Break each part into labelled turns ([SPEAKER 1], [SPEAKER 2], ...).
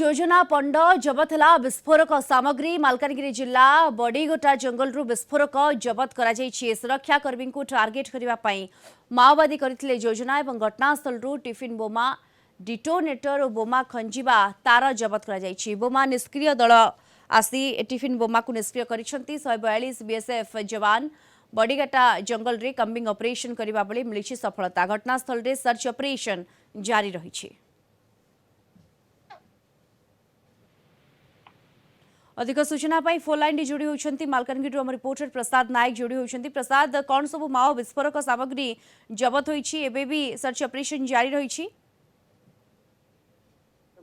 [SPEAKER 1] योजना पंड जबत है विस्फोरक सामग्री मालकानगिरी जिला बड़ीगोटा जंगल विस्फोरक जबत कर सुरक्षाकर्मी को टार्गेट करने माओवादी करते योजना और घटनास्थल टिफिन बोमा डिटोनेटर और बोमा खंजिबा तार जबत कर बोमा निष्क्रिय दल आसी टिफिन बोमा को निष्क्रिय कर 142 बीएसएफ जवान बड़ीघाटा जंगल रे कम्बिंग ऑपरेशन करने बेले मिली सफलता घटनास्थल रे सर्च ऑपरेशन जारी रही। अधिक सूचना फोन लाइन जोड़ी होती मालकानगिरी आम रिपोर्टर प्रसाद नायक जोड़ी होती। प्रसाद कौन सब माओ विस्फोरक सामग्री जबत होती भी सर्च ऑपरेशन जारी रही।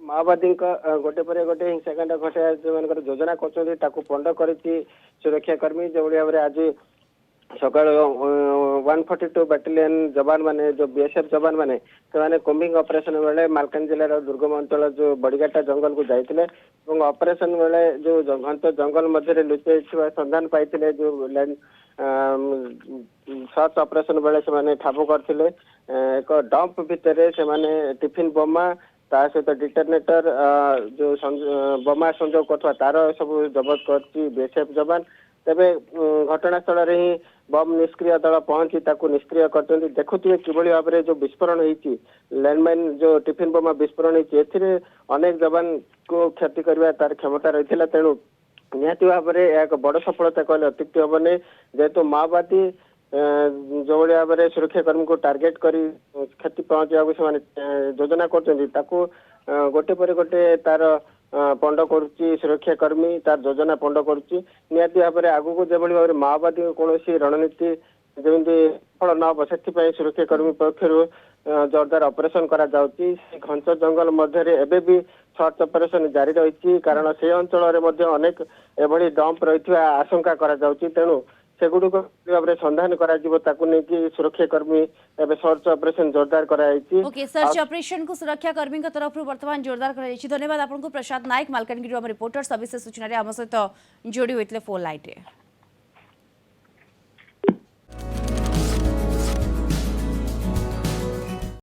[SPEAKER 2] माओवादी गोटे पर गोटे हिंसाकांड घटाया जो योजना कर पंड कर सुरक्षाकर्मी जो भाव में आज सका 142 बाटालियन जवान माने जो बीएसएफ जवान माने से कोम्बिंग ऑपरेशन बेले मालकानगिरी जिलार दुर्गम अंचल जो बड़ीघाटा जंगल को जाते ऑपरेशन बेले जो घंट जंगल मध्य लुचाई संधान पाई जो लैंड सर्च ऑपरेशन बेले से ठाब करते एक डंप भितर से टिफिन बोमा ता सहित डिटोनेटर जो बोमा संजोग कर तार सब जबत कर बीएसएफ जवान तेरे घटनास्थल ही बम निष्क्रिय दल पहुंची निष्क्रिय कर देखुए किभली भाव में जो विस्फोरण होती लैंडमाइन जो टिफिन बोमा विस्फोरण होती अनेक जवान को क्षति करने तार क्षमता रही तेणु निहत भाव में एक बड़ सफलता कहले अत्युक्ति हेनी जेहेतु माओवादी जो भाव में सुरक्षाकर्मी को टार्गेट कर क्षति पहुंचा योजना कर गोटे पर गोटे तार पंड करुच्ची सुरक्षाकर्मी तार योजना पंड करुच्ची निहत भाव में आगू जो भाव में माओवादी कौन रणनीति जमी फल न हम से सुरक्षाकर्मी पक्ष जोरदार ऑपरेशन करा घंच जंगल मध्य भी सर्च ऑपरेशन जारी रही कारण से अंचल अनेक एभली डंप रही आशंका करा तेणु सेगुड़िक भाव में संधान करा सुरक्षाकर्मी एवं सर्च ऑपरेशन जोरदार कराई।
[SPEAKER 1] ओके सर्च ऑपरेशन को सुरक्षाकर्मी तरफ वर्तमान जोरदार कराई। धन्यवाद आपको प्रसाद नायक मालकानगिरी रिपोर्टर सविशेष सूचना आम सहित जोड़ी होते फोन लाइन।